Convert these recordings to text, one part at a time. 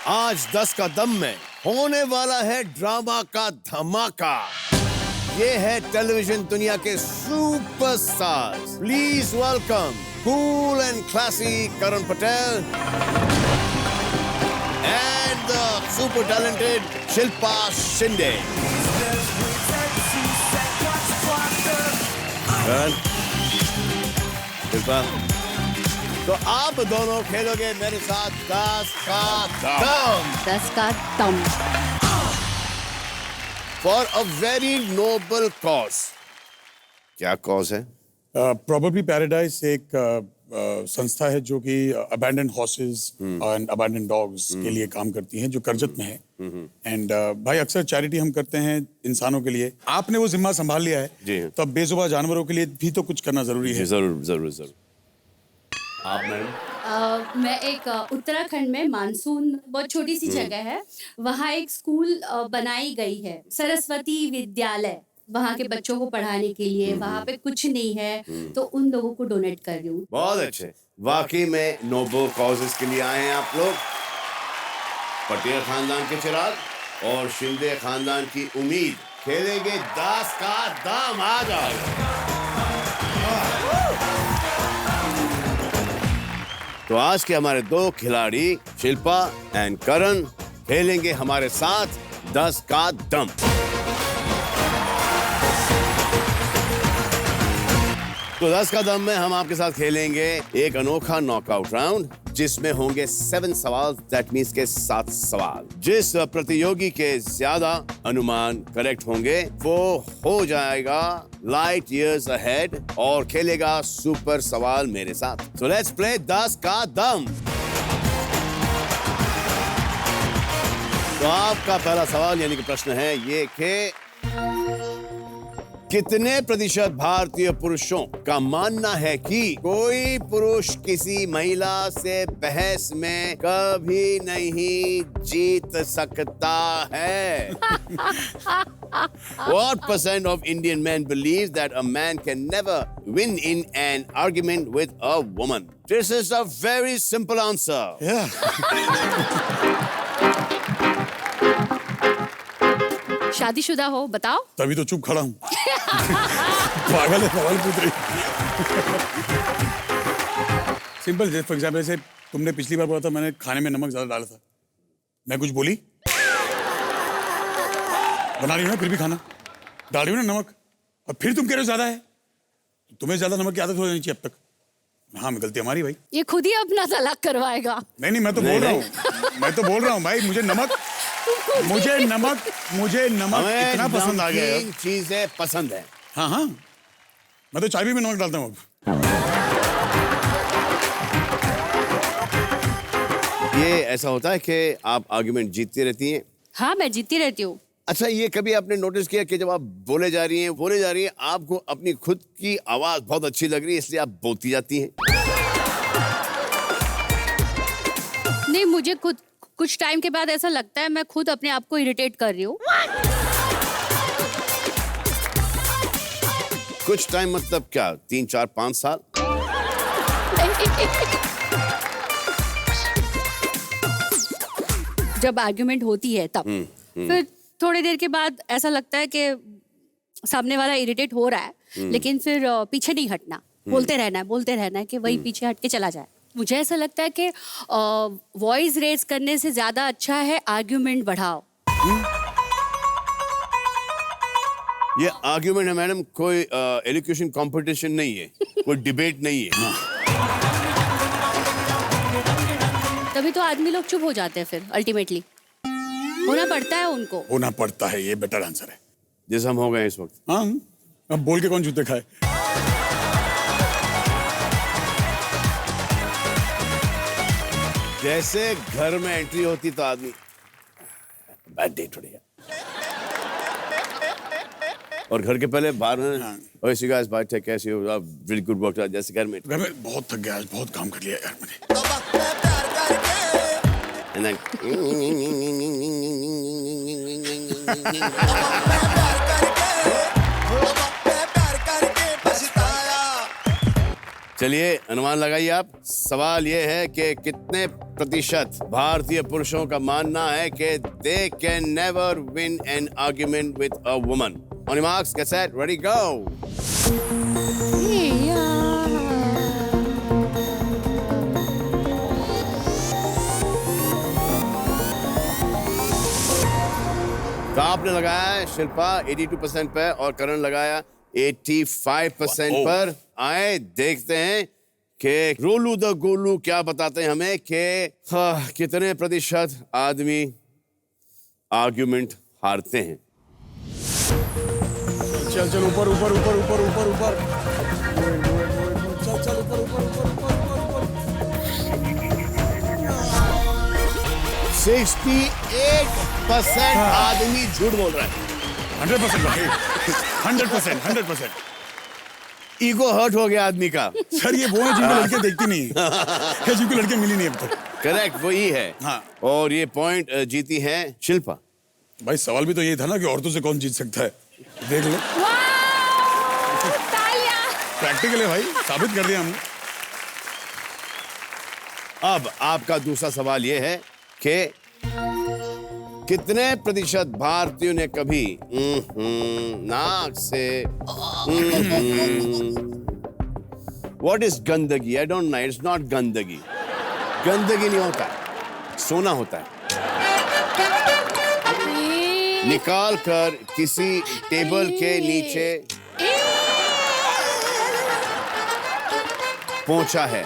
आज 10 का दम में होने वाला है ड्रामा का धमाका। ये है टेलीविजन दुनिया के superstars. Please welcome cool and classy Karan Patel and the super talented Shilpa Shinde. Karan, Shilpa, तो आप दोनों खेलोगे मेरे साथ 10 का दम। 10 का them for a very noble cause. क्या कॉज है? प्रोबेबली पैराडाइज एक संस्था है जो कि abandon horses and abandon dogs के लिए काम करती है, जो करजत में है। एंड भाई अक्सर चैरिटी हम करते हैं इंसानों के लिए। आपने वो जिम्मा संभाल लिया जी। है, तो अब बेजुबान जानवरों के लिए भी तो कुछ करना जरूरी है। जरूर जरूर जरूर। आप मैडम? मैं एक उत्तराखंड में मानसून बहुत छोटी सी जगह है, वहाँ एक स्कूल बनाई गई है, सरस्वती विद्यालय, वहाँ के बच्चों को पढ़ाने के लिए। वहाँ पे कुछ नहीं है तो उन लोगों को डोनेट कर रही हूँ। बहुत अच्छे, वाकई में नोबल कॉजेस के लिए आए हैं आप लोग। पटेल खानदान के चिराग और शिंदे खानदान की उम्मीद खेलेंगे 10 का दम। आ जाओ। तो आज के हमारे दो खिलाड़ी शिल्पा एंड करण खेलेंगे हमारे साथ 10 का दम। तो 10 का दम में हम आपके साथ खेलेंगे एक अनोखा नॉकआउट राउंड, जिसमें होंगे 7 सवाल। दैट मीन्स के 7 सवाल। जिस प्रतियोगी के ज्यादा अनुमान करेक्ट होंगे वो हो जाएगा लाइट ईयर्स अहेड और खेलेगा सुपर सवाल मेरे साथ। सो लेट्स प्ले 10 का दम। तो आपका पहला सवाल यानी कि प्रश्न है ये कि कितने प्रतिशत भारतीय पुरुषों का मानना है कि कोई पुरुष किसी महिला से बहस में कभी नहीं जीत सकता है? What percent of Indian men believe that a man can never win in an argument with a woman? This is a very simple answer. शादीशुदा हो, बताओ। तभी तो चुप खड़ा हूँ। पागल है, सवाल पूछ रही। सिंपल, फॉर एग्जाम्पल जैसे तुमने पिछली बार बोला था मैंने खाने में नमक ज्यादा डाला था, मैं कुछ बोली? बना रही हो ना फिर भी खाना, डाल रही हो ना नमक, और फिर तुम कह रहे हो ज्यादा है। तुम्हें ज्यादा नमक की आदत हो जानी चाहिए अब तक। हाँ, मैं गलती हमारी भाई। ये खुद ही अपना तलाक करवाएगा। नहीं, मैं तो बोल रहा हूँ, भाई मुझे नमक इतना पसंद आ गया है। चीजें पसंद है। हाँ, मैं तो चाय भी में नमक डालता हूँ अब। ये ऐसा होता है कि आप आर्गुमेंट जीतती रहती हैं? हाँ, मैं जीतती रहती हूँ। अच्छा, ये कभी आपने नोटिस किया कि जब आप बोले जा रही हैं आपको अपनी खुद की आवाज बहुत अच्छी लग रही है, इसलिए आप बोलती जाती हैं? नहीं, मुझे खुद कुछ टाइम के बाद ऐसा लगता है मैं खुद अपने आप को इरिटेट कर रही हूँ। कुछ टाइम मतलब क्या, 3, 4, 5 साल? जब आर्ग्यूमेंट होती है तब फिर थोड़ी देर के बाद ऐसा लगता है कि सामने वाला इरिटेट हो रहा है, लेकिन फिर पीछे नहीं हटना, बोलते रहना है कि वही पीछे हट के चला जाए। मुझे ऐसा लगता है कि वॉइस रेज करने से ज्यादा अच्छा है आर्ग्यूमेंट बढ़ाओ। ये आर्ग्यूमेंट है मैडम, कोई एलोक्यूशन कंपटीशन नहीं है, कोई डिबेट नहीं है। तभी तो आदमी लोग चुप हो जाते हैं, फिर अल्टीमेटली होना पड़ता है उनको। होना पड़ता है, ये बेटर आंसर है। जैसे हम हो गए इस वक्त। हाँ, अब बोल के कौन जूते खाए। जैसे घर में एंट्री होती तो आदमी बैड डे टुडे, और घर के पहले बाहर में ओए सी गाइस बाय टेक कैसे हो आप, वेरी गुड वर्क। जैसे घर में बहुत थक गया आज, बहुत काम कर लिया यार मैंने। And then चलिए अनुमान लगाइए आप। सवाल ये है कि कितने प्रतिशत भारतीय पुरुषों का मानना है कि they can never win an argument with a woman. On your marks, get set, ready, go. तो आपने लगाया है शिल्पा 82% पे और करण लगाया 85% पर। आए देखते हैं कि रोलू द गोलू क्या बताते हैं हमें कि कितने प्रतिशत आदमी आर्ग्यूमेंट हारते हैं। चल चल ऊपर ऊपर ऊपर ऊपर ऊपर ऊपर चल चल ऊपर ऊपर ऊपर ऊपर 68% आदमी झूठ बोल रहा है। 100% भाई 100%। ईगो हर्ट हो गया आदमी का। सर ये वो है जिनको लड़के देखती नहीं है, जिनको लड़के मिली नहीं अब तक। करेक्ट, वही है। हाँ। और ये पॉइंट जीती है शिल्पा। भाई सवाल भी तो यही था ना कि औरतों से कौन जीत सकता है। देख लो, प्रैक्टिकल है भाई, साबित कर दिया हमने। अब आपका दूसरा सवाल ये है कि कितने प्रतिशत भारतीयों ने कभी नाक से व्हाट इज गंदगी? I don't know, it's not गंदगी। गंदगी नहीं होता, सोना होता है। निकाल कर किसी टेबल के नीचे पहुंचा है।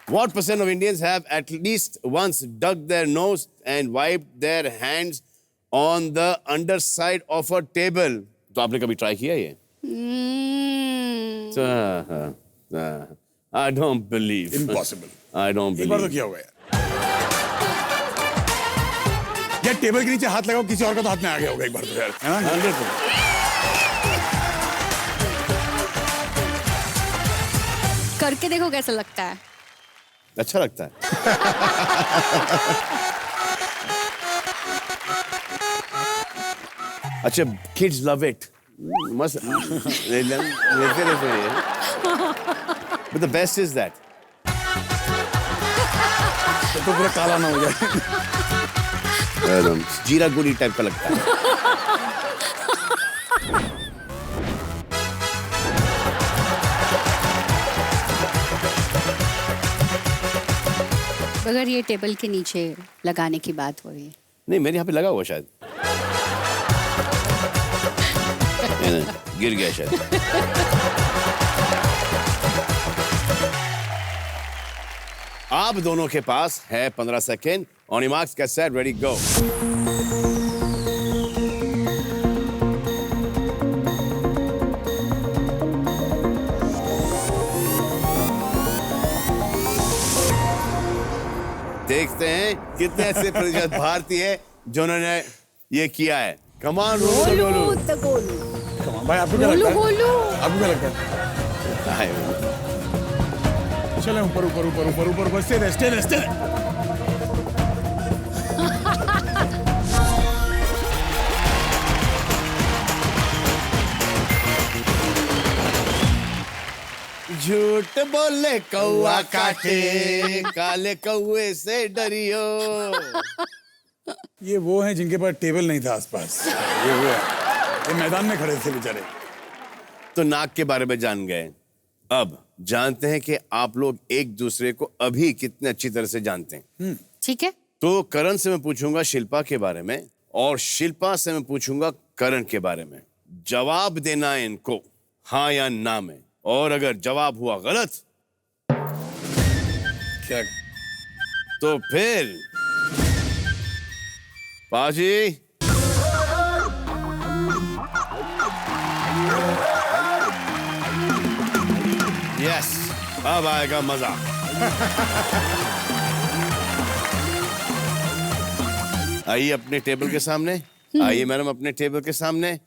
What percent of Indians have at least once dug their nose and wiped their hands on the underside of a table? तो आपने कभी ट्राई किया ये? I don't believe. Impossible. I don't एक बार तो believe. किया होगा यार। यार टेबल के नीचे हाथ लगाओ, किसी और का तो हाथ में आ गया होगा एक बार तो यार, है ना? 100%. करके देखो कैसा लगता है। अच्छा लगता है। अच्छा, kids love it. मस्त लेते रहते हैं। But the best is that. तो पूरा काला ना हो जाए। एकदम जीरा गुड़ी टाइप का लगता है। अगर ये टेबल के नीचे लगाने की बात हो रही है। नहीं, मेरे यहाँ पे लगा हुआ शायद। गिर गया शायद। आप दोनों के पास है 15 second. On your marks, get set, ready, go. देखते हैं कितने ऐसे प्रतिशत भारतीय है जिन्होंने ये किया है। कमान रोलू गोलू। भाई आपको क्या लगता है? गोलू। आपको क्या लगता है? चले ऊपर ऊपर ऊपर ऊपर ऊपर ऊपर स्टे। झूठ बोले कौआ काटे, काले कौए से डरियो। ये वो हैं जिनके पास टेबल नहीं था आसपास। ये वो है, ये मैदान में खड़े थे बेचारे। तो नाक के बारे में जान गए। अब जानते हैं कि आप लोग एक दूसरे को अभी कितने अच्छी तरह से जानते हैं। ठीक है। तो करण से मैं पूछूंगा शिल्पा के बारे में और शिल्पा से मैं पूछूंगा करण के बारे में। जवाब देना है इनको हाँ या ना में, और अगर जवाब हुआ गलत क्या? तो फिर पाजी यस, अब आएगा मजा। आइए अपने टेबल के सामने, आइए मैडम अपने टेबल के सामने।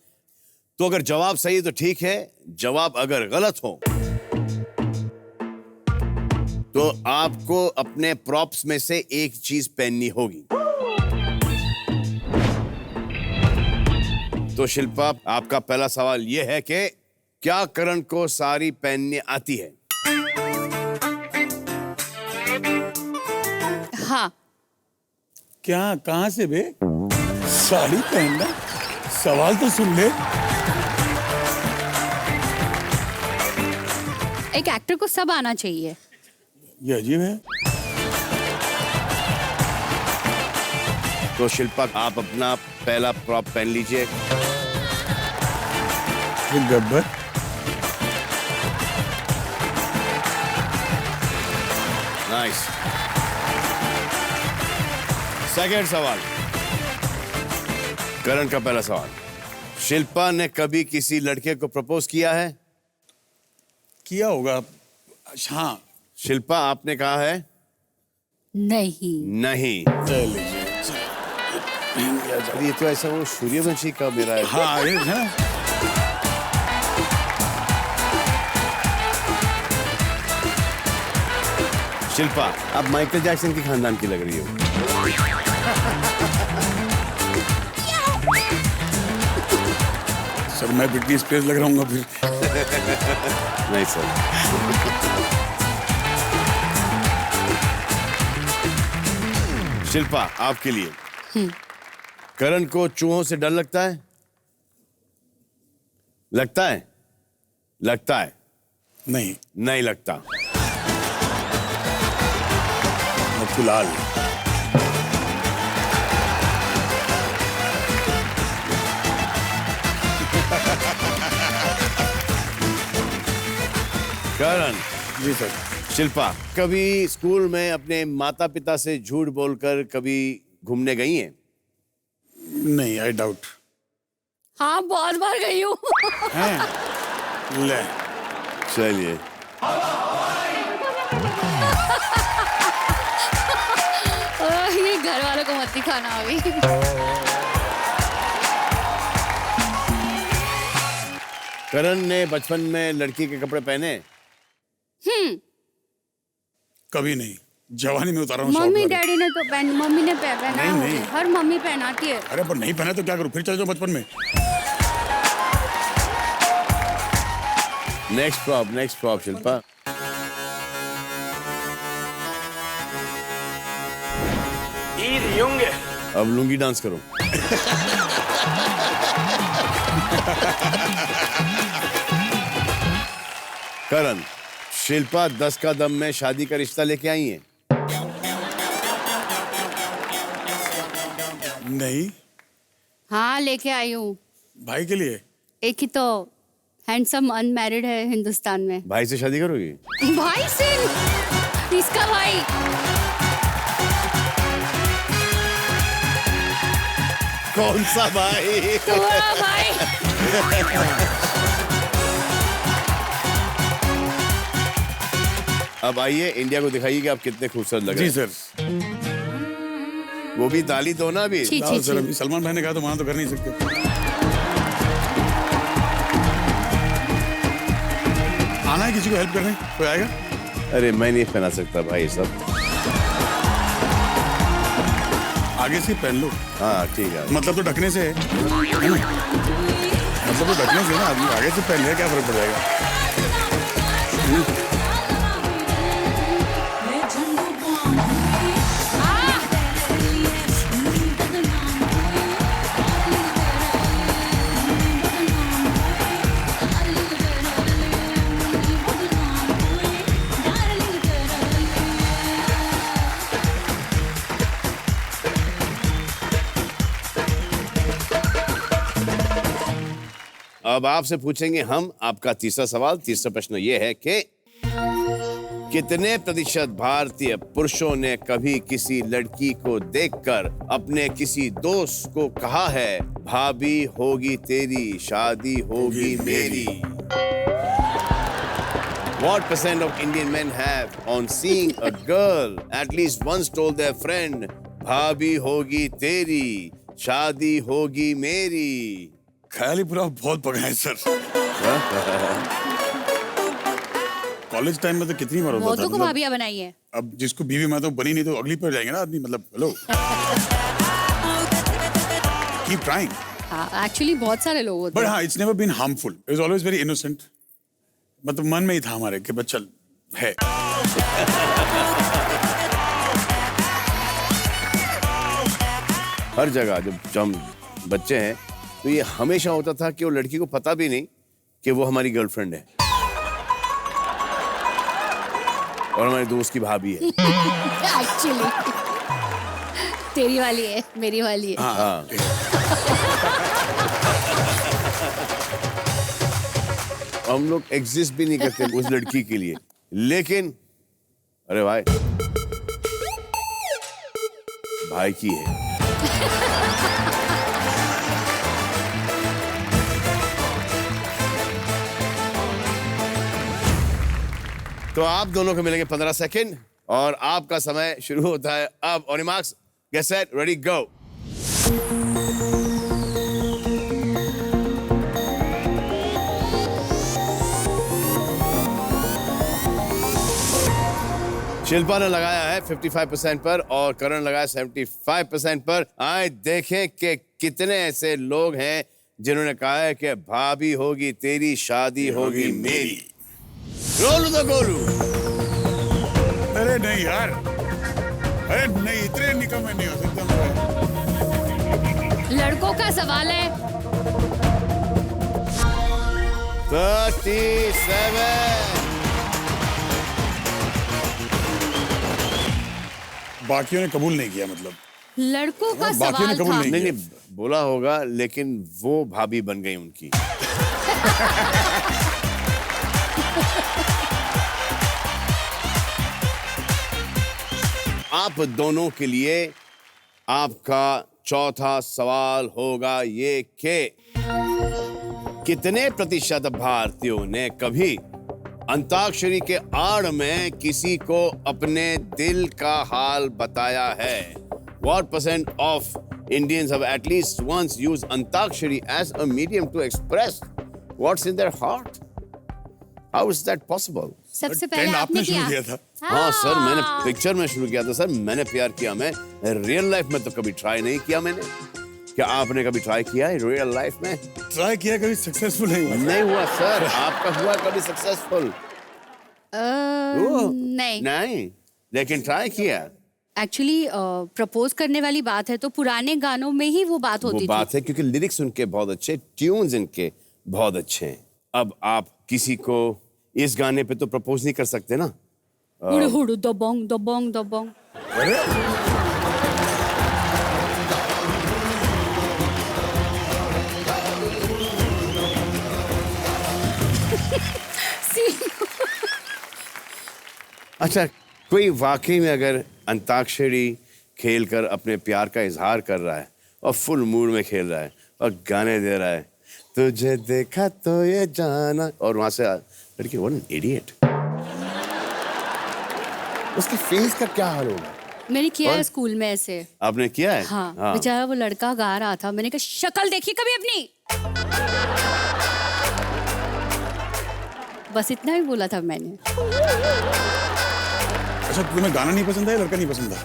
तो अगर जवाब सही है तो ठीक है, जवाब अगर गलत हो तो आपको अपने प्रॉप्स में से एक चीज पहननी होगी। तो शिल्पा, आपका पहला सवाल यह है कि क्या करण को साड़ी पहननी आती है? क्या, कहाँ से बे? साड़ी पहनना? सवाल तो सुन ले। एक एक्टर को सब आना चाहिए। ये अजीब है। तो शिल्पा, आप अपना पहला प्रॉप पहन लीजिए। ये गब्बर। नाइस। सेकंड सवाल, करण का पहला सवाल। शिल्पा ने कभी किसी लड़के को प्रपोज किया है? किया होगा। हाँ। शिल्पा, आपने कहा है नहीं। नहीं। चलिए। अरे ये तो ऐसा वो सूर्यवंशी का मेरा है। हाँ, ये है। शिल्पा, आप माइकल जैक्सन की खानदान की लग रही हो। सर, मैं ब्रिटनी स्पीयर्स लग रहा हूँ फिर। नहीं सर। शिल्पा, आपके लिए करण को चूहों से डर लगता है? लगता है? लगता है? नहीं। नहीं लगता। फिलहाल करण। जी सर। शिल्पा, कभी स्कूल में अपने माता पिता से झूठ बोलकर कभी घूमने गई हैं? नहीं, आई डाउट। हाँ, बहुत बार गई हूँ। ले। चलिए। ये घर वालों को मत दिखाना अभी। करण ने बचपन में लड़की के कपड़े पहने? कभी नहीं। जवानी में उतारा हूँ। मम्मी डैडी ने तो मम्मी ने पहना नहीं, है नहीं। मुझे। हर मम्मी पहनाती है। अरे पर नहीं पहना तो क्या करूं, फिर चले जाओ बचपन में। Next prop Shilpa. अब लुंगी डांस करो। करण, शिल्पा 10 का दम में शादी का रिश्ता लेके आई है? नहीं। हाँ, लेके आई हूँ। भाई के लिए? एक ही तो हैंडसम अनमैरिड है हिंदुस्तान में। भाई से शादी करोगी? भाई से? इसका भाई। कौन सा भाई? तुम्हारा भाई। अब आइए, इंडिया को दिखाइए कि आप कितने खूबसूरत लग रहे जी हैं। सर। वो भी ताली दो ना अभी। छी, लाओ छी, सर, छी। अभी सलमान भाई ने कहा तो वहां तो कर नहीं सकते। आना है किसी को हेल्प करने? कोई आएगा? अरे मैं नहीं पहना सकता भाई सब। आगे से पहन लो। हाँ ठीक है। मतलब तो ढकने से है ना? मतलब तो ढकने से ना, आदमी आगे से पहन ले, क्या फर्क पड़ जाएगा? अब आपसे पूछेंगे हम आपका तीसरा सवाल। तीसरा प्रश्न ये है कि कितने प्रतिशत भारतीय पुरुषों ने कभी किसी लड़की को देखकर अपने किसी दोस्त को कहा है भाभी होगी तेरी शादी होगी मेरी? What percent of Indian men have on seeing a girl at least once told their friend भाभी होगी तेरी शादी होगी मेरी? ख्याल ही पूरा बहुत पका है सर। कॉलेज टाइम में तो कितनी बार होता था। बहुतों को भाभियां बनाई है। अब जिसको बीवी मैं तो बनी नहीं तो अगली पे जाएंगे ना आदमी, मतलब हेलो। Keep trying. हाँ, एक्चुअली बहुत सारे लोग होते बट हैं। हाँ, it's never been harmful, it was always very innocent. मतलब मन में ही था हमारे कि बस चल है। हर जगह जब हम बच्चे हैं तो ये हमेशा होता था कि वो लड़की को पता भी नहीं कि वो हमारी गर्लफ्रेंड है और हमारे दोस्त की भाभी है। एक्चुअली तेरी वाली है, मेरी वाली है। हाँ। हम लोग एग्जिस्ट भी नहीं करते उस लड़की के लिए, लेकिन अरे भाई की है। तो आप दोनों को मिलेंगे 15 सेकंड और आपका समय शुरू होता है अब। On your marks, get set, ready, go. Shilpa ने लगाया है 55% पर और करण लगाया 75% पर। आए देखें कि कितने ऐसे लोग हैं जिन्होंने कहा है कि भाभी होगी तेरी, शादी होगी मेरी। Roll the Golu. अरे नहीं यार, अरे नहीं, इतने निकम्मे नहीं हो सकते। लड़कों का सवाल है। 37। बाकियों ने कबूल नहीं किया, मतलब लड़कों का बाकियों ने सवाल कबूल था। नहीं नहीं बोला होगा, लेकिन वो भाभी बन गई उनकी। आप दोनों के लिए आपका चौथा सवाल होगा ये कि कितने प्रतिशत भारतीयों ने कभी अंताक्षरी के आड़ में किसी को अपने दिल का हाल बताया है? What % of Indians have at least once used Antakshari as a medium to express what's in their heart? How is that possible? सबसे पहले 10 आपने शुरू किया। किया था। हाँ सर, मैंने पिक्चर में शुरू किया था सर। मैंने प्यार किया, मैं रियल लाइफ में तो कभी ट्राई नहीं किया मैंने। क्या आपने कभी ट्राई किया है रियल लाइफ में? ट्राई किया, कभी सक्सेसफुल नहीं हुआ। नहीं हुआ सर। आपका हुआ कभी सक्सेसफुल? नहीं नहीं, लेकिन ट्राई किया। एक्चुअली प्रपोज करने वाली बात है तो पुराने गानों में ही वो बात वो होती बात है क्योंकि लिरिक्स उनके बहुत अच्छे, ट्यून्स इनके बहुत अच्छे हैं। अब आप किसी को इस गाने पे तो प्रपोज नहीं कर सकते ना। हुडु हुडु दबोंग दबोंग दबोंग। अरे अच्छा, कोई वाकई में अगर अंताक्षरी खेलकर अपने प्यार का इजहार कर रहा है और फुल मूड में खेल रहा है और गाने दे रहा है, तुझे देखा तो ये जाना, और वहां से लड़की व्हाट एन इडियट, उसके फेस का क्या हाल होगा? मैंने किया और? है स्कूल में ऐसे। आपने किया है? हाँ, बेचारा वो लड़का गा रहा था, मैंने कहा शक्ल देखी कभी अपनी? बस इतना ही बोला था मैंने। अच्छा, तुम्हें गाना नहीं पसंद है, लड़का नहीं पसंद है?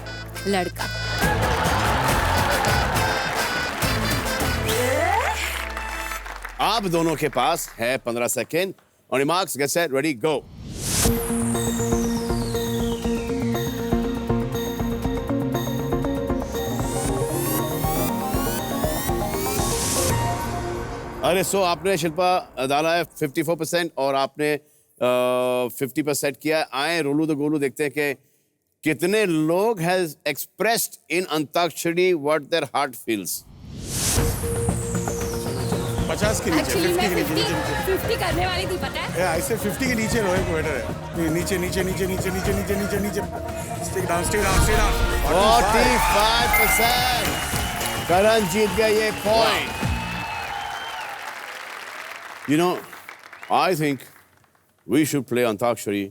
लड़का। आप दोनों के पास है 15 second. On your marks, get set, ready, go. अरे सो आपने शिल्पा डाला है 54% और आपने 50% किया। आए रोलू द गोलू, देखते हैं कि कितने लोग has expressed in antakshari what their heart feels. 50 के नीचे, एक्चुअली 50 मैं के नीचे, नीचे, नीचे। 50 करने वाली थी, पता है? ऐसे 50 के नीचे रोए को बेटर है। नीचे नीचे नीचे नीचे नीचे नीचे नीचे नीचे stay down stay down stay down. 45%। करण जीत गया ये point. You know, I think we should play Antakshari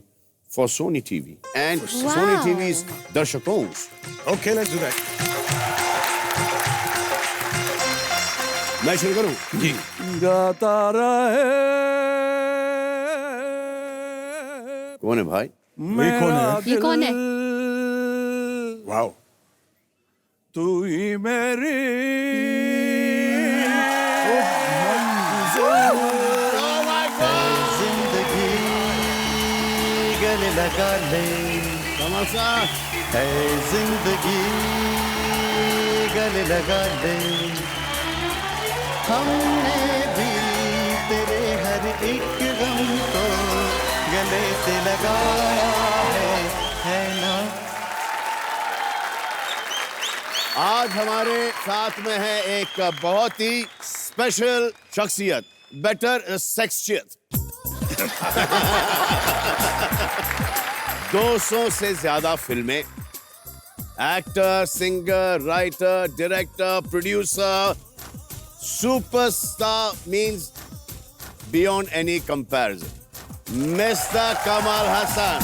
for Sony TV and Sony TV's Darshakons. Okay, let's do that. मैं शुरू करूं? जी। गाता रहे कौन है भाई? ये कौन है? ये कौन है? वाओ, तू ही मेरी जिंदगी गले लगा ले, कमल साहब। है जिंदगी गले गले लगा ले, हमने भी तेरे हर एक गम को गले से लगाया है ना। आज हमारे साथ में है एक बहुत ही स्पेशल शख्सियत, बेटर सेक्सियत। 200 से ज्यादा फिल्में, actor, singer, writer, director, producer, superstar means beyond any comparison, mister Kamal Haasan.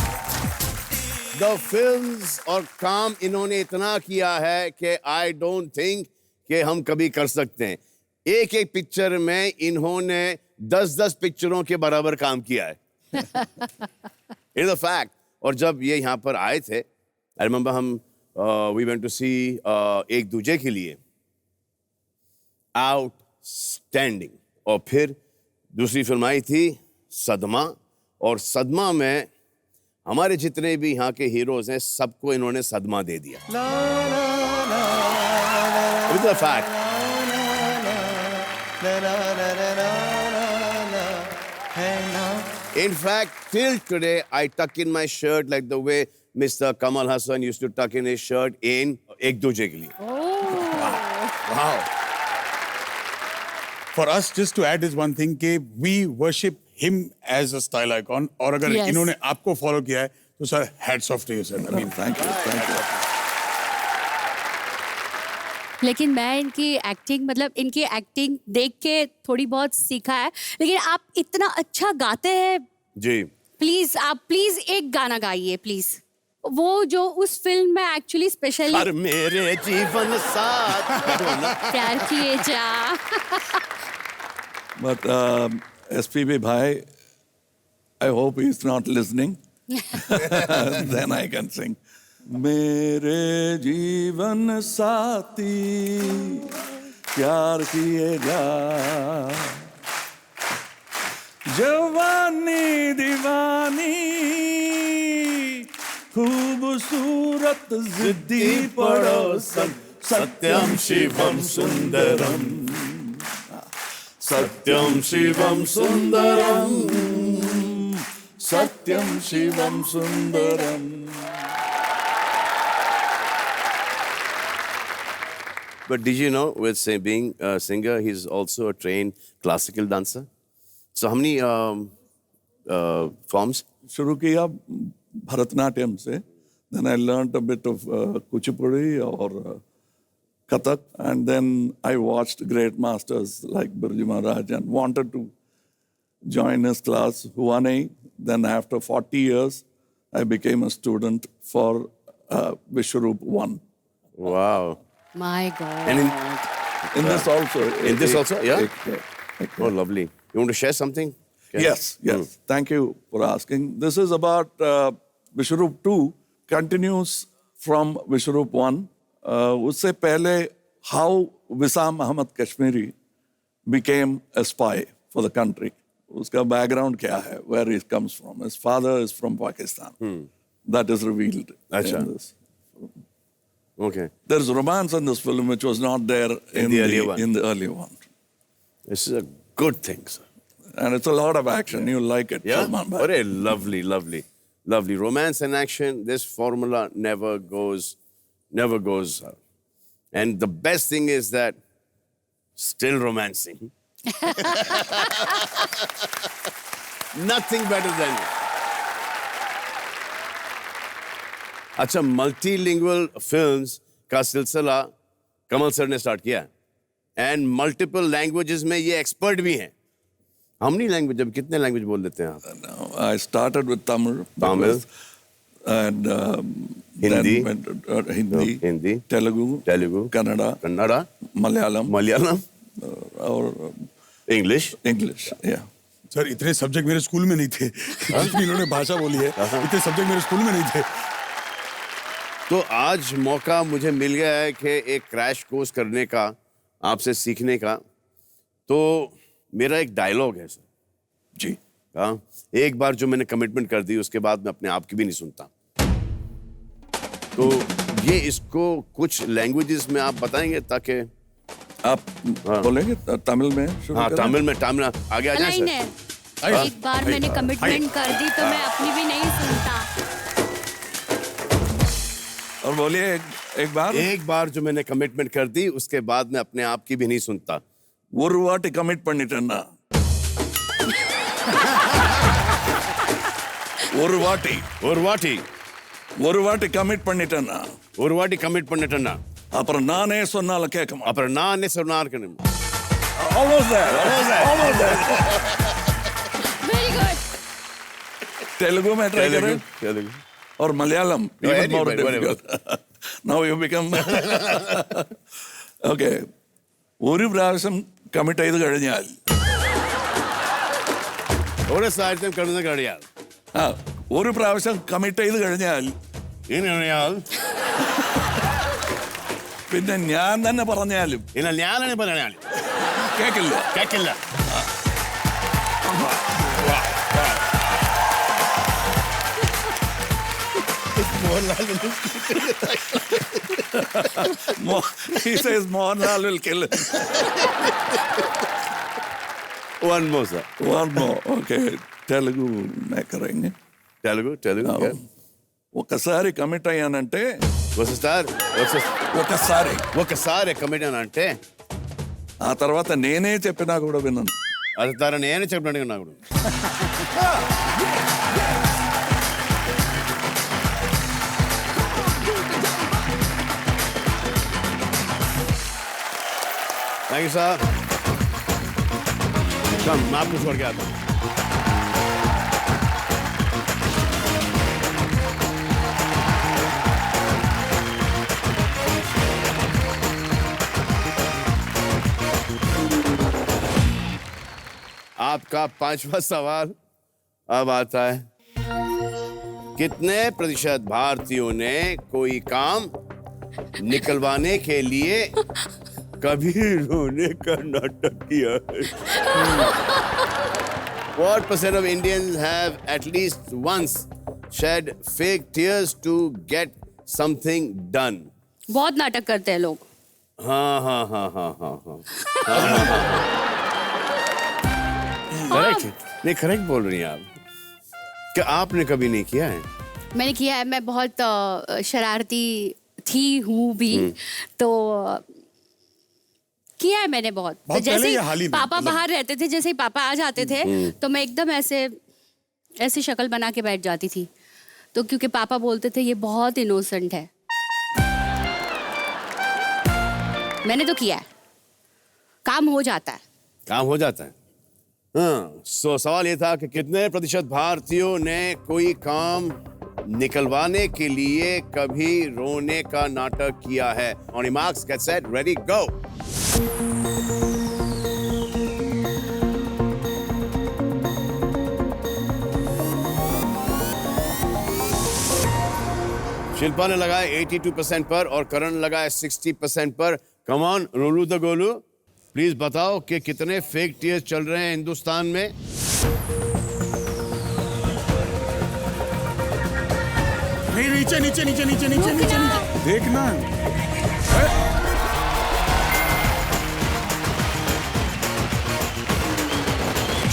The films और काम इन्होंने इतना किया है कि आई डोंट थिंक कि हम कभी कर सकते हैं। एक एक पिक्चर में इन्होंने 10-10 पिक्चरों के बराबर काम किया है। It's a fact. और जब ये यहाँ पर आए थे, आई रिमेंबर हम वी वेंट टू सी एक दूजे के लिए, आउटस्टैंडिंग। और फिर दूसरी फिल्म आई थी सदमा, और सदमा में हमारे जितने भी यहाँ के हीरोज हैं सबको इन्होंने सदमा दे दिया। It's a fact. In fact, till today, I tuck in my shirt like the way Mr. Kamal Hassan used to tuck in his shirt in Ek Duje Ke Liye. Wow. For us, just to add is one thing कि we worship him as a style icon. और अगर Yes. इन्होंने आपको follow किया है, तो sir, hats off to you, sir. I mean, Thank you, thank you. लेकिन मैं इनकी एक्टिंग देख के थोड़ी बहुत सीखा है, लेकिन आप इतना अच्छा गाते हैं। जी। प्लीज एक गाना गाइए प्लीज, वो जो उस फिल्म में एक्चुअली स्पेशली हर मेरे जीवन साथ प्यार किए जा। But SPB bhai, I hope he's not listening. Then I can sing. मेरे जीवन साथी प्यार किए जा, जवानी दीवानी खूबसूरत जिद्दी पड़ोसन, सत्यम शिवम सुंदरम, सत्यम शिवम सुंदरम, सत्यम Shivam Sundaram. But did you know, with being a singer, he's also a trained classical dancer? So how many forms? शुरू किया भरतनाट्यम से, then I learned a bit of Kuchipudi और Kathak, and then I watched great masters like Birju Maharaj and wanted to join his class, हुआ नहीं. Then after 40 years, I became a student for Vishwaroop 1. Wow. My God. And In this also. in this also, yeah? Okay. Oh, lovely. You want to share something? Okay. Yes. Thank you for asking. This is about Vishwaroop 2, continues from Vishwaroop 1. उससे पहले how Wissam Ahmad Kashmiri became a spy for the country. उसका background क्या है, where he comes from. His father is from Pakistan. That is revealed अच्छा. in this. Okay. There's romance in this film which was not there in the earlier one. In the earlier one. This is a good thing, sir. And it's a lot of action. You'll like it. Yeah? Salman Bhai. Very lovely, lovely, lovely. Romance and action, this formula never goes out. And the best thing is that still romancing. Nothing better than it. अच्छा, multilingual films का सिलसिला कमल sir ने start किया and multiple languages में ये expert भी हैं. How many language? अब कितने लैंग्वेज बोल लेते हैं आप? No, I started with Tamil. Tamil. And Hindi. then went, Hindi. Hindi. Telugu. Kannada. Malayalam. और English. English. Yeah. सर इतने सब्जेक्ट मेरे स्कूल में नहीं थे. जितनी इन्होंने भाषा बोली है, इतने सब्जेक्ट मेरे स्कूल में नहीं थे. तो आज मौका मुझे मिल गया है कि एक क्रैश कोर्स करने का, आपसे सीखने का. तो मेरा एक डायलॉग है सर. जी. हाँ, एक बार जो मैंने कमिटमेंट कर दी उसके बाद मैं अपने आप की भी नहीं सुनता. तो ये इसको कुछ लैंग्वेजेस में आप बताएंगे ताकि आप बोलेंगे तमिल में शुरू हाँ करें? तमिल में आगे आ जाए लाइन सर। है, आइए, एक बार मैंने कमिटमेंट कर दी तो मैं अपनी भी नहीं सुनता। और बोलिए एक बार एक बार जो मैंने कमिटमेंट कर दी उसके बाद मैं अपने आप की भी नहीं सुनता। ஒரு வாட்டி கமிட் பண்ணிட்டேன்னா ஒரு வாட்டி கமிட் பண்ணிட்டேன்னா ஒரு வாட்டி கமிட் பண்ணிட்டேன்னா அப்புறம் நானே சொன்னாலும் கேட்க மாட்டேன். அப்புறம் நானே சொன்னா இருக்கணும்। Almost there. Very good. Telugu में ट्राई करें तेलुगु और Malayalam No, even any, more whatever. difficult. Now you become okay. ഒരു പ്രാവശ്യം കമ്മിറ്റ് ചെയ്ത് കഴിഞ്ഞാൽ ഒരു സാഹിത്യം കടന്നു കഴിയാൽ ആ ഒരു പ്രാവശ്യം കമ്മിറ്റ് ചെയ്ത് കഴിഞ്ഞാൽ ഇനിയാൽ പിന്നെ ഞാൻ തന്നെ പറഞ്ഞാലും ഇല്ല ഞാനാണ് പറഞ്ഞാൽ കേക്കില്ല. കേക്കില്ല। He says Mohanlal will kill him. One more sir. One more. Okay. Telugu में करेंगे. తెలుగు ఒకసారి కమిట్ అయ్యానంటే ఒకసారి కమిట్ అంటే ఆ తర్వాత నేనే చెప్పినా కూడా విన్నాను. అది తర నేనే చెప్పినట్టుగా నాకు थैंक यू सर। मैं आपको छोड़ के आता हूँ। आपका 5वां सवाल अब आता है। कितने प्रतिशत भारतीयों ने कोई काम निकलवाने के लिए कभी रोने का नाटक किया है? What percent of Indians have at least once shed fake tears to get something done? बहुत नाटक करते हैं लोग। हाँ करेक्ट। नहीं करेक्ट बोल रही हैं आप। क्या आपने कभी नहीं किया है? मैंने किया है, मैं बहुत शरारती हूँ भी, तो किया है मैंने बहुत। तो पहले जैसे या हाल ही में? पापा बाहर रहते थे, जैसे ही पापा आ जाते थे तो मैं एकदम ऐसे शक्ल बना के बैठ जाती थी। तो क्योंकि पापा बोलते थे ये बहुत इनोसेंट है। मैंने तो किया है, काम हो जाता है। काम हो जाता है। हाँ, सवाल ये था कि कितने प्रतिशत भारतीयों ने कोई काम निकलवाने के लिए कभी रोने का नाटक किया है? On your marks, get set, ready, go. Shilpa ने लगाया 82% पर और करण लगाया 60% पर। Come on Rolu the Golu, please बताओ कि कितने फेक टीयर्स चल रहे हैं हिंदुस्तान में? नहीं, नीचे देखना।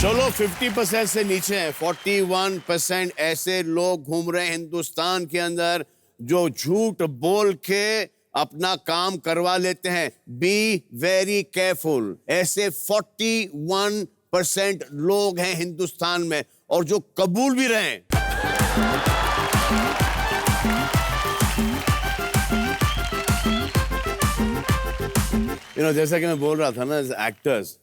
चलो 50% से नीचे हैं। 41% ऐसे लोग घूम रहे हैं हिंदुस्तान के अंदर जो झूठ बोल के अपना काम करवा लेते हैं। Be very careful. ऐसे 41% लोग हैं हिंदुस्तान में और जो कबूल भी रहे हैं। जैसा कि मैं बोल रहा था ना, एक्टर्स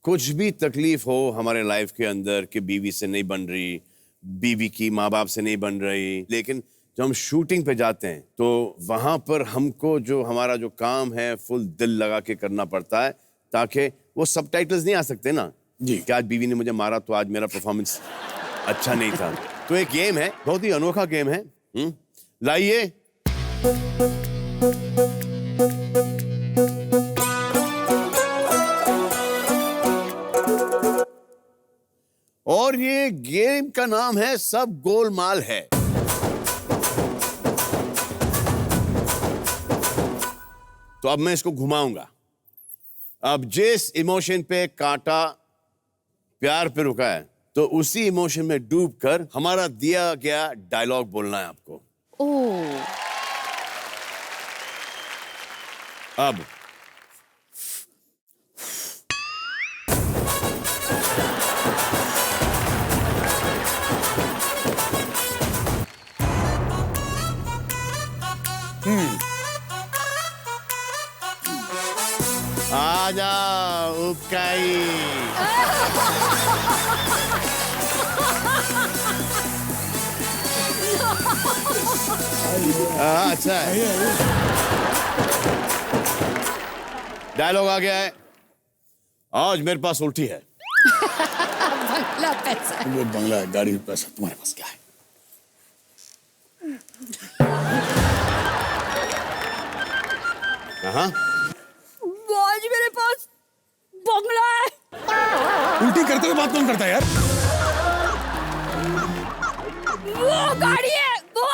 कुछ भी तकलीफ हो हमारे लाइफ के अंदर कि बीवी से नहीं बन रही, बीवी की माँ बाप से नहीं बन रही, लेकिन जब हम शूटिंग पे जाते हैं तो वहाँ पर हमको जो हमारा जो काम है फुल दिल लगा के करना पड़ता है, ताकि वो सबटाइटल्स नहीं आ सकते ना जी कि आज बीवी ने मुझे मारा तो आज मेरा परफॉर्मेंस अच्छा नहीं था। तो एक गेम है, बहुत ही अनोखा गेम है। लाइए और ये गेम का नाम है सब गोलमाल है। तो अब मैं इसको घुमाऊंगा। अब जिस इमोशन पे कांटा प्यार पे रुका है, तो उसी इमोशन में डूब कर हमारा दिया गया डायलॉग बोलना है आपको। ओह, अब आजा उकाई। अच्छा है, डायलॉग आ गया है। आज मेरे पास उल्टी है। बंगला पैसा। वो बंगला है, गाड़ी पैसा, तुम्हारे पास क्या है? हाँ, आज मेरे पास बंगला है। उल्टी करते हुए बात कौन करता है यार? वो गाड़ी है, वो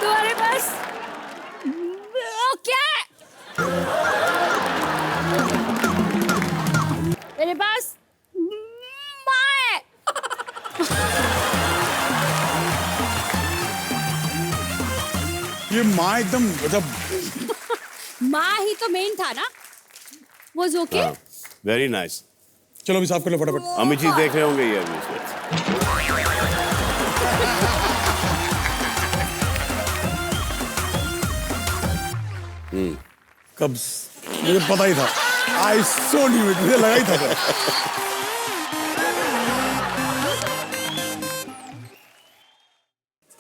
तुम्हारे पास वो क्या है? मेरे पास माँ है। ये माँ एकदम मतलब माँ ही तो मेन था ना। वो जो के वेरी नाइस। चलो अभी साफ कर लो फटाफट। अमित जी देख रहे होंगे ये अभी। कब मुझे पता ही था। आई सो न्यू इट, मुझे लगा ही था सर।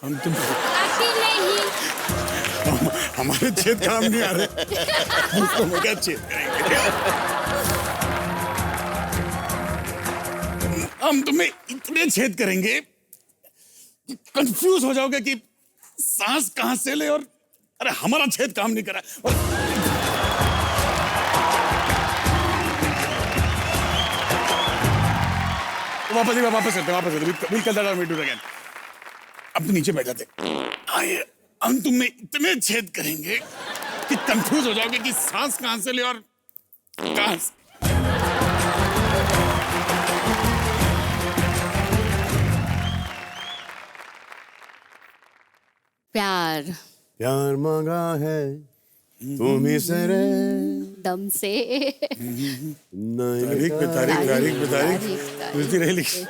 हम तुम हमारे छेद काम नहीं आ रहे। उसको मैं क्या छेद करेंगे? हम तुम्हें इतने छेद करेंगे कि कंफ्यूज हो जाओगे कि सांस कहां से ले, और अरे हमारा छेद काम नहीं कर रहा। और वापस करते we'll cut that out, we'll do it again. अब तो नीचे बैठ जाते। आइए, हम तुम्हें इतने छेद करेंगे कि कंफ्यूज हो जाओगे कि सांस कहां से ले और कहां से। प्यार प्यार मांगा है तुम ही से रे, दम से। तारीख पे तारीख मिलती रही लिखी।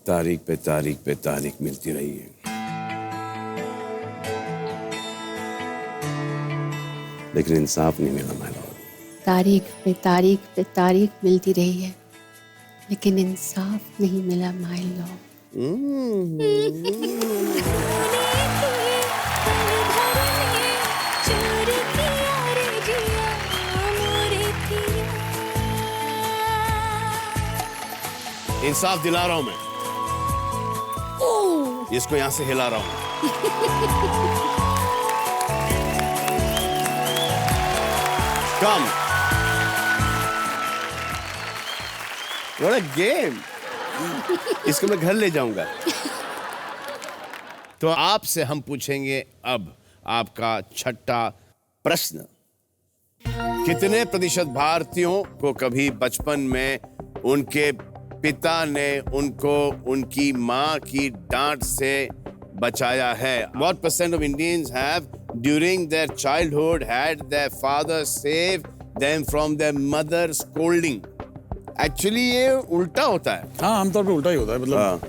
तारीख पे तारीख मिलती रही है, लेकिन इंसाफ नहीं मिला माय लॉर्ड। तारीख पे तारीख मिलती रही है, लेकिन इंसाफ नहीं मिला माय लॉर्ड। इंसाफ दिला रहा हूं मैं, इसको यहां से हिला रहा हूं। कम, व्हाट अ गेम। इसको मैं घर ले जाऊंगा। तो आपसे हम पूछेंगे अब आपका छठा प्रश्न। कितने प्रतिशत भारतीयों को कभी बचपन में उनके पिता ने उनको उनकी माँ की डांट से बचाया है? What percent of Indians have during their childhood had their father save them from their mother's scolding? Actually ये उल्टा होता है। हाँ, आमतौर पे उल्टा ही होता है। मतलब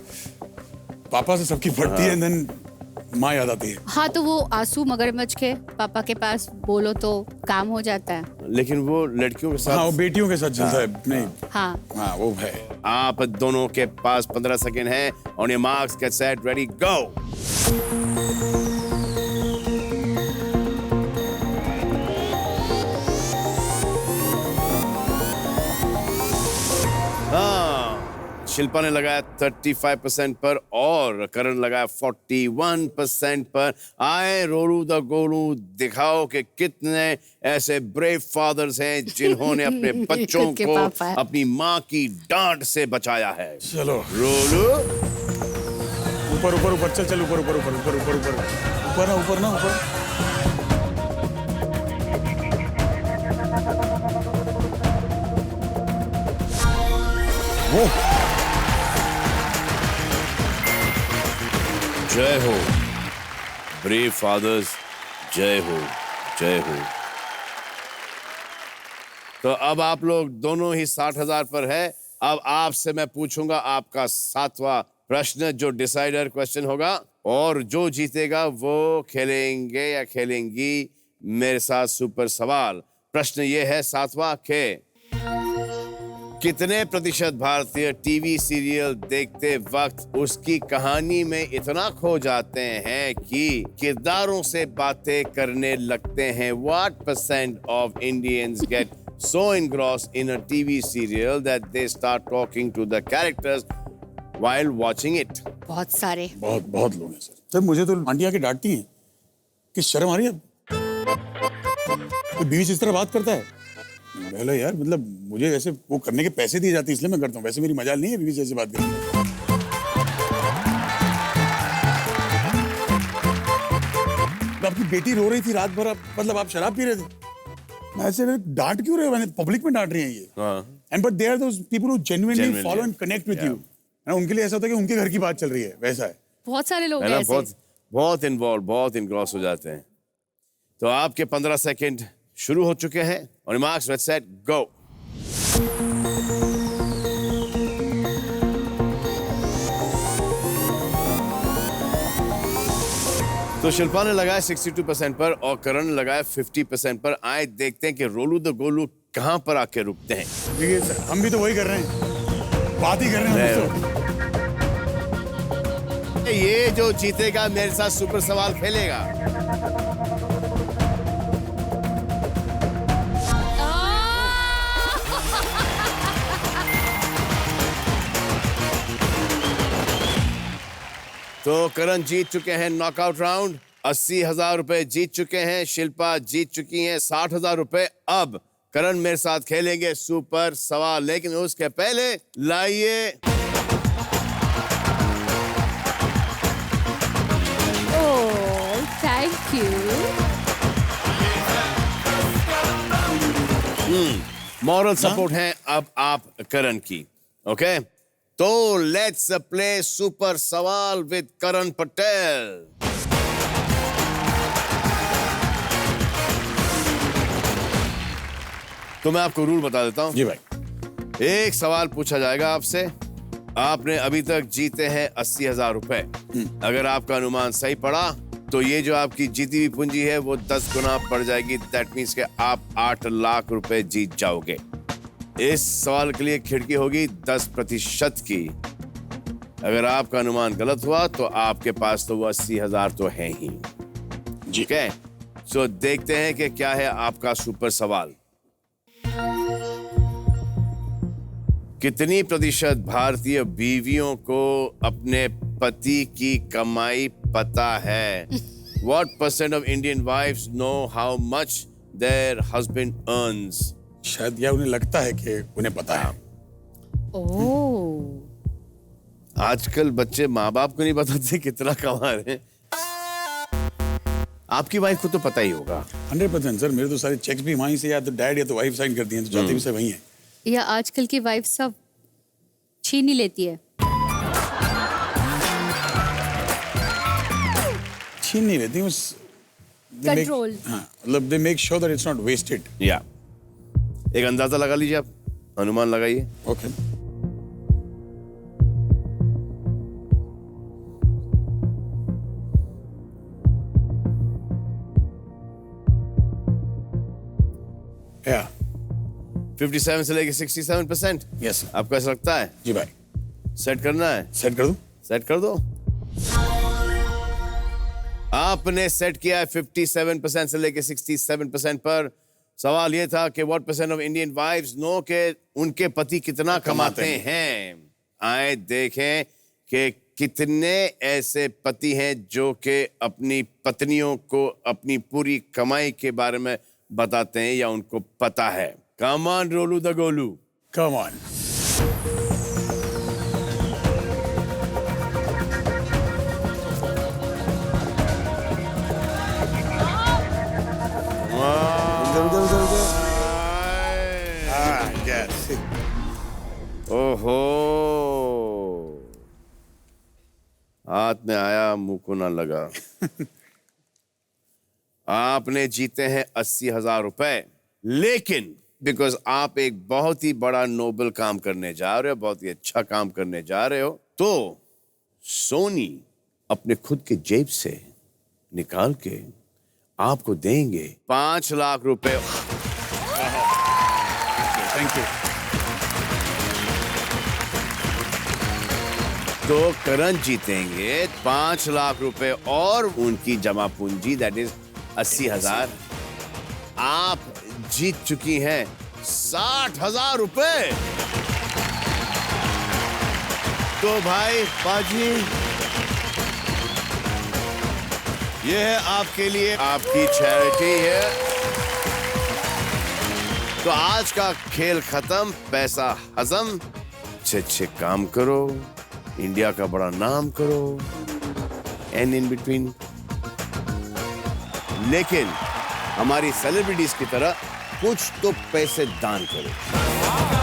पापा से सबकी पड़ती है, देन माँ याद आती है। हाँ, तो वो आंसू मगरमच्छ के पापा के पास बोलो तो काम हो जाता है। लेकिन वो लड़कियों के साथ, हाँ, वो बेटियों के साथ चलता है। नहीं, हाँ, वो है। आप दोनों के पास 15 सेकेंड है। On your marks, get set, ready, go. Shilpa ने लगाया 35% पर और करण लगाया 41% पर। आए रोलू द गोलू, दिखाओ कि कितने ऐसे ब्रेव फादर्स हैं जिन्होंने अपने बच्चों को अपनी माँ की डांट से बचाया है। चलो रोलू। ऊपर ऊपर ऊपर चल चल ऊपर ऊपर ऊपर ऊपर ऊपर ऊपर ऊपर ना ऊपर ना ऊपर। वो जय हो ब्रेव फादर्स, जय हो जय हो। तो अब आप लोग दोनों ही 60,000 पर है। अब आपसे मैं पूछूंगा आपका 7वां प्रश्न जो डिसाइडर क्वेश्चन होगा, और जो जीतेगा वो खेलेंगे या खेलेंगी मेरे साथ सुपर सवाल। प्रश्न ये है 7वां के कितने प्रतिशत भारतीय टीवी सीरियल देखते वक्त उसकी कहानी में इतना खो जाते हैं कि किरदारों से बातें करने लगते हैं? What % of Indians get so engrossed in a TV serial that they start talking to the characters while watching it? बहुत सारे। बहुत बहुत लोग हैं सर। सर मुझे तो आंटी आके डांटती हैं कि शर्म आ रही है, तो बीवी से इस तरह बात करता है। बोला यार मतलब मुझे ऐसे वो करने के पैसे दिए जाते हैं इसलिए मैं करता हूँ, वैसे मेरी मजाल नहीं है बीवी से ऐसे बात करने की। तो आपकी बेटी रो रही थी रात भर, मतलब आप शराब पी रहे थे। मैं ऐसे डांट क्यों रहे हो? मैंने पब्लिक में डांट रही हैं ये। And but they are those people who genuinely follow and connect with you. उनके लिए ऐसा होता है कि उनके घर की बात चल रही है, वैसा है। बहुत सारे लोग है ना, ऐसे। बहुत इन्वॉल्व, बहुत इनग्रॉस हो जाते हैं। तो आपके 15 सेकंड शुरू हो चुके हैं। On marks let's set go. तो शिल्पा ने लगाया 62% पर और करण ने लगाया 50% पर। आए देखते हैं कि रोलू द गोलू कहां पर आके रुकते हैं। देखिए सर, हम भी तो वही कर रहे हैं, बात ही कर रहे हैं हम तो। ये जो जीतेगा मेरे साथ सुपर सवाल खेलेगा। तो करण जीत चुके हैं नॉकआउट राउंड, 80,000 रुपए जीत चुके हैं। शिल्पा जीत चुकी हैं 60,000 रुपए। अब करण मेरे साथ खेलेंगे सुपर सवाल, लेकिन उसके पहले लाइए थैंक यू। मॉरल सपोर्ट है अब आप करण की। ओके, तो लेट्स प्ले सुपर सवाल विद करण पटेल। तो मैं आपको रूल बता देता हूं। जी भाई। एक सवाल पूछा जाएगा आपसे। आपने अभी तक जीते हैं 80,000 रुपए। अगर आपका अनुमान सही पड़ा तो ये जो आपकी जीती हुई पूंजी है वो 10 गुना बढ़ जाएगी। दैट मीन्स के आप 8 लाख रुपए जीत जाओगे। इस सवाल के लिए खिड़की होगी 10% की। अगर आपका अनुमान गलत हुआ तो आपके पास तो वो 80,000 तो है ही। ठीक है, सो देखते हैं कि क्या है आपका सुपर सवाल। कितनी प्रतिशत भारतीय बीवियों को अपने पति की कमाई पता है? What % of Indian wives know how much their husband earns? शायद या उन्हें लगता है कि उन्हें पता है। ओह, आजकल बच्चे माँ बाप को नहीं बताते कितना कमा रहे हैं। आपकी वाइफ को तो पता ही होगा। 100% सर, मेरे तो सारे चेक्स भी वहीं से या तो डैड या तो वाइफ साइन करती हैं, तो जाते भी सब वहीं हैं। या आजकल की वाइफ सब छीन ही लेती है। छीन नहीं लेती, बस Control. हाँ, मतलब they make sure that it's not wasted. या एक अंदाजा लगा लीजिए, आप अनुमान लगाइए। ओके। या 57 से लेके 67%। यस आपको ऐसा लगता है? जी भाई। सेट करना है? सेट कर दूं? सेट कर दो। आपने सेट किया है 57% से लेके 67% पर। सवाल ये था कि what % of Indian wives know के उनके पति कितना कमाते हैं। आए देखें कि कितने ऐसे पति हैं जो कि अपनी पत्नियों को अपनी पूरी कमाई के बारे में बताते हैं या उनको पता है। Come on, Rolu the Golu. Come on. आपको ना लगा। आपने जीते हैं 80,000 रुपए, लेकिन बिकॉज आप एक बहुत ही बड़ा नोबल काम करने जा रहे हो, बहुत ही अच्छा काम करने जा रहे हो, तो सोनी अपने खुद के जेब से निकाल के आपको देंगे 5 लाख रुपए। Thank you. तो करण जीतेंगे 5 लाख रुपए और उनकी जमा पूंजी दैट इज 80,000। आप जीत चुकी हैं 60,000 रुपए। तो भाई बाजी, ये है आपके लिए, आपकी चैरिटी है। तो आज का खेल खत्म, पैसा हजम, अच्छे काम करो, इंडिया का बड़ा नाम करो, एंड इन बिटवीन। लेकिन हमारी सेलिब्रिटीज की तरह कुछ तो पैसे दान करो।